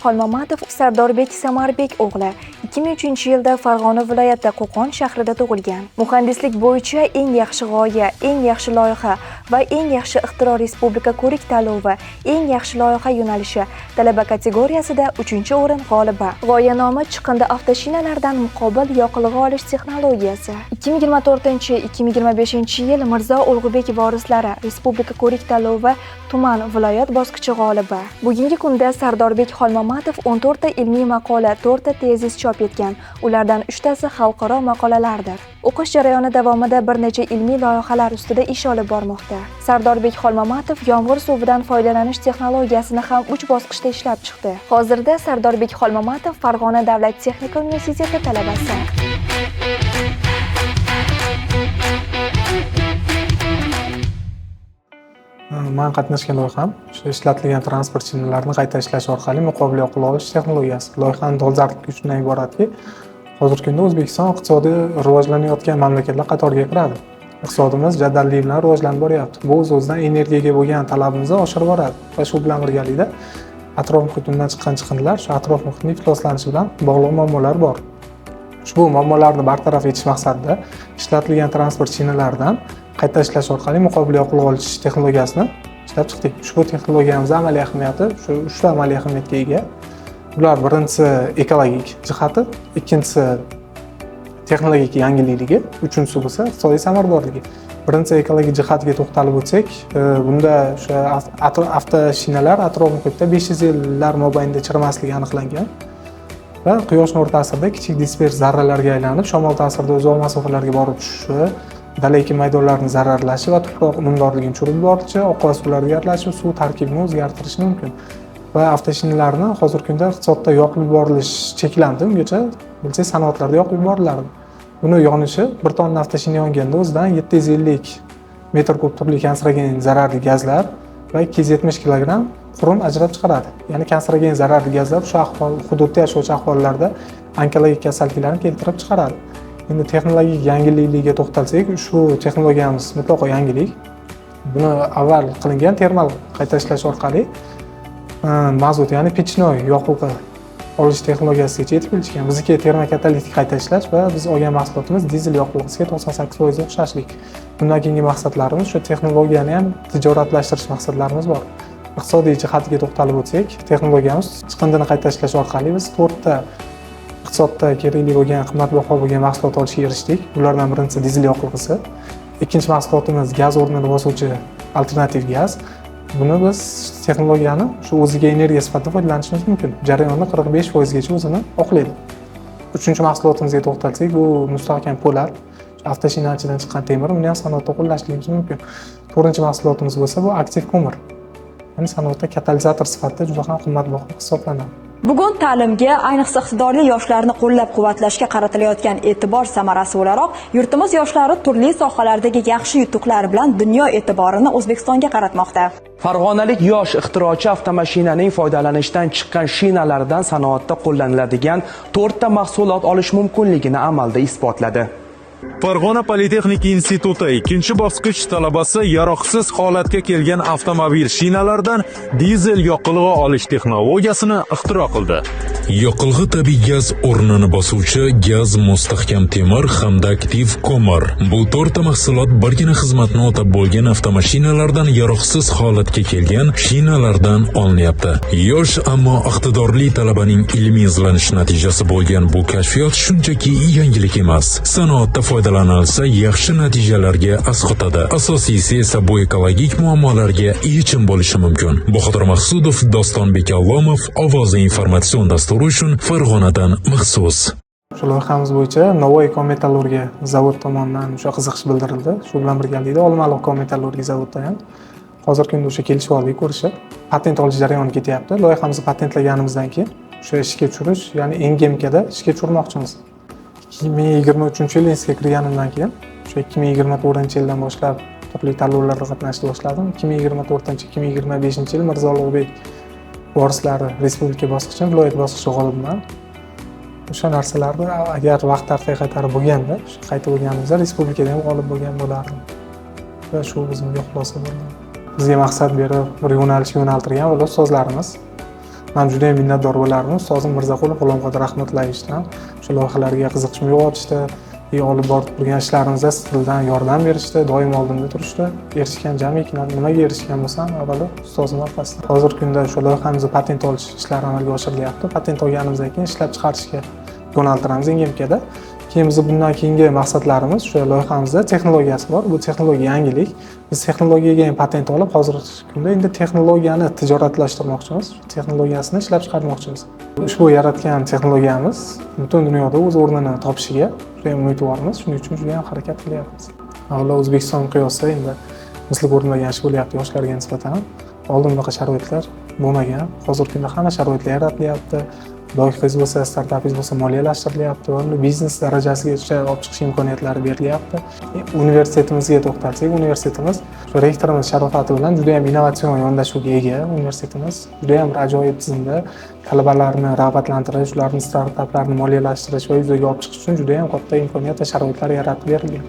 Xolmamatov Sardorbek Samarbek o'g'li 2003-yilda Farg'ona viloyati Qo'qon shahrida tug'ilgan. Muhandislik bo'yicha eng yaxshi g'oya, eng yaxshi loyiha va eng yaxshi ixtiro respublika ko'rik tanlovi, eng yaxshi loyiha yo'nalishi talaba kategoriyasida 3-o'rin g'olibi. G'oya nomi chiqindi avtoshinalardan muqobil yoqilg'i olish texnologiyasi. 2024-2025-yil Mirzo Ulug'bek vorislari respublika ko'rik tanlovi tuman viloyat bosqichi g'olibi. Bugungi kunda Sardorbek Xolmamatov 14 ta ilmiy maqola, 4 ta tezis chop etgan. Ulardan 3 tasi xalqaro maqolalardir. O'qish jarayoni davomida bir necha ilmiy loyihalar ustida ish olib bormoqda. Sardorbek Xolmamatov yomg'ir suvidan foydalanish texnologiyasini ham 3 bosqichda ishlab chiqdi. Hozirda Sardorbek Xolmamatov Farg'ona davlat texnika universiteti talabasi. Men qatnashgan loyiham ishlatilgan transport shinalarini qayta ishlash orqali muqobil yoqilg'i olish texnologiyasi. Loyihaning dolzarbligi shundan iboratki, hozirgi kunda O'zbekiston iqtisodiy rivojlanayotgan mamlakatlar qatoriga kiradi. Iqtisodimiz jadallik bilan rivojlanib boryapti. Bu o'z-o'zidan energiyaga bo'lgan talabimizni oshirib boradi va shu bilan birgalikda atrof muhitimdan chiqqan chiqindilar shu atrof muhitning ifloslanishi bilan bog'liq muammolar bor. Ushbu muammolarni bartaraf etish maqsadida ishlatilgan transport shinalaridan qayta ishlash orqali muqobil yoqilg'i olish texnologiyasini ishlab chiqdik. Ushbu texnologiyamiz amaliy ahamiyati shu 3 ta amaliy ahamiyatga ega. Bular birinchisi ekologik jihati, ikkinchisi texnologik yangilikligi, uchinchisi bo'lsa iqtisodiy samaradorligi. Birinchi ekologik jihatiga to'xtalib o'tsak, bunda o'sha avtoshinalar atrof muhitda 500 yillar mobaynida chirimasligi aniqlangan va quyosh nur ta'sirida kichik dispers zarralarga aylanib, shamol ta'sirida uzoq masofalarga borib tushishi, dala ekin maydonlarini zararlashi va tuproq unumdorligini tushirib yuborishi, oqova suvlarga aralashishi, suv tarkibini o'zgartirishi mumkin. Va avtoshinalarni hozirgi kunda iqtisodda yoqib yuborilish cheklandi. Ungacha bilsangiz sanoatlarda yoqib yuborilardi. Buni yonishi bir tonna avtoshina yonganda o'zidan 750 metr kub turli kanserogen zararli gazlar va 270 kilogramm qurum ajrab chiqaradi. Ya'ni kanserogen zararli gazlar o'sha ahvol hududda yashovchi ahvollarda onkologik kasalliklarni keltirib chiqaradi. Endi texnologik yangiliklarga to'xtalsak, ushbu texnologiyamiz mutlaqo yangilik. Buni avval qilingan termal qayta ishlash orqali mazut, ya'ni pechnoy yoqilg'i olish texnologiyasigacha yetib kelishgan. Bizniki termokatalitik qayta ishlash va biz olgan mahsulotimiz dizel yoqilg'isiga 98% o'xshashlik. Bundan keyingi maqsadlarimiz shu texnologiyani ham tijoratlashtirish maqsadlarimiz bor. Iqtisodiy jihatiga to'xtalib o'tsak, texnologiyamiz chiqindini qayta ishlash orqali biz 4 ta iqtisodda kerakli bo'lgan qimmatbaho bo'lgan mahsulot olishga erishdik. Bulardan birinchisi dizel yoqilg'isi, ikkinchi mahsulotimiz gaz o'rnini bosuvchi alternativ gaz. Buni biz texnologiyani shu o'ziga energiya sifatida foydalanishimiz mumkin. Jarayonni 45% gacha o'zini oqlaydi. Uchinchi mahsulotimizga to'xtalsak, bu mustahkam po'lat, avtoshinachidan chiqqan temir, uni ham sanoatda qo'llashligimiz mumkin. To'rtinchi mahsulotimiz bo'lsa, bu aktiv ko'mir. Ya'ni sanoatda katalizator sifatida juda ham qimmatbaho hisoblanadi. Bugun ta'limga, ayniqsa iqtidorli yoshlarni qo'llab-quvvatlashga qaratilayotgan e'tibor samarasi o'laroq, yurtimiz yoshlari turli sohalardagi yaxshi yutuqlar bilan dunyo e'tiborini O'zbekistonga qaratmoqda. Farg'onalik yosh ixtirochi avtomashinaning foydalanishdan chiqqan shinalaridan sanoatda qo'llaniladigan 4 ta mahsulot olish mumkinligini amalda isbotladi. Farg'ona Politexnika instituti 2-bosqich talabasi yaroqsiz holatga kelgan avtomobil shinalaridan dizel yoqilg'i olish texnologiyasini ixtiro qildi. Yoqilg'i tabiiy gaz o'rnini bosuvchi gaz, mustahkam temir hamda aktiv ko'mir. Bu 4 ta mahsulot birgina xizmatni o'tab bo'lgan avtomashinalardan yaroqsiz holatga kelgan shinalardan olinyapti. Yosh ammo iqtidorli talabaning ilmiy izlanish natijasi bo'lgan bu kashfiyot shunchaki yangilik emas. Sanoatda foydalanilsa yaxshi natijalarga asqotadi. Asosiysi esa bu ekologik muammolarga yechim bo'lishi mumkin. Bahodir Maqsudov, Dostonbek Allomov, Ovozi informatsion dasturi uchun Farg'onadan maxsus. Shu loyihamiz bo'yicha Novoy Kometallurgiya zavod tomonidan o'sha qiziqish bildirildi. Shu bilan birgalikda Olmaliq Kometallurgiya zavodida ham hozirgi kunda o'sha kelishib oldik, ko'rishib, patent olish jarayoni ketyapti. Loyihamizni patentlaganimizdan keyin o'sha ishga tushirish, ya'ni Engemkada ishga tushirmoqchimiz. 2023-yil institutga kirganimdan keyin o'sha 2024-yildan boshlab turli tanlovlarda qatnashishni boshladim. 2024-2025-yil Mirzo Ulug'bek vorislari respublika bosqichi, viloyat bosqichi g'olibiman. O'sha narsalarni agar vaqt tartibi bo'lganda, qaytib bo'lganimizda respublikada ham g'olib bo'lgan bo'lardim. Va shu bizning xulosa bo'ldi. Bizga maqsad berib, bir yo'nalishga yo'naltirgan ustozlarimiz. Men juda ham minnatdor bo'lardim ustozim Mirzaqulov G'ulomqodir Rahmatullayevdan shu loyihalarga qiziqishni uyg'otishdi, olib borib turgan ishlarimizda sizlardan yordam berishdi, doim oldimda turishdi. Erishgan jamiki nimaga erishgan bo'lsam, avvalo ustozim orqasida. Hozirgi kunda shu loyihamizni patent olish ishlari amalga oshirilyapti. Patent olganimizdan keyin ishlab chiqarishga yo'naltiramiz MGMKda. Keyin biz bundan keyingi maqsadlarimiz shu loyihamizda texnologiyasi bor. Bu texnologiya yangilik. Biz texnologiyaga ham patent olib, hozirgi kunda endi texnologiyani tijoratlashtirmoqchimiz. Texnologiyasini ishlab chiqarmoqchimiz. Ushbu yaratgan texnologiyamiz butun dunyoda o'z o'rnini topishiga juda ham umidvormiz. Shuning uchun juda ham harakat qilyapmiz. Avvalo O'zbekiston miqyosida endi misli ko'rilmagan ish bo'lyapti yoshlarga nisbatan. Oldin bunaqa sharoitlar bo'lmagan. Hozirgi kunda hamma sharoitlar yaratilyapti. Loyihangiz bo'lsa, startapingiz bo'lsa moliyalashtirilyapti va uni biznes darajasigacha olib chiqish imkoniyatlari berilyapti. Universitetimizga to'xtalsak, universitetimiz shu rektorimiz sharofati bilan juda ham innovatsion yondashuvga ega. Universitetimiz juda ham ajoyib tizimda talabalarni rag'batlantirish, ularning startaplarni moliyalashtirish va yuzaga olib chiqish uchun juda ham katta imkoniyat va sharoitlar yaratib berilgan.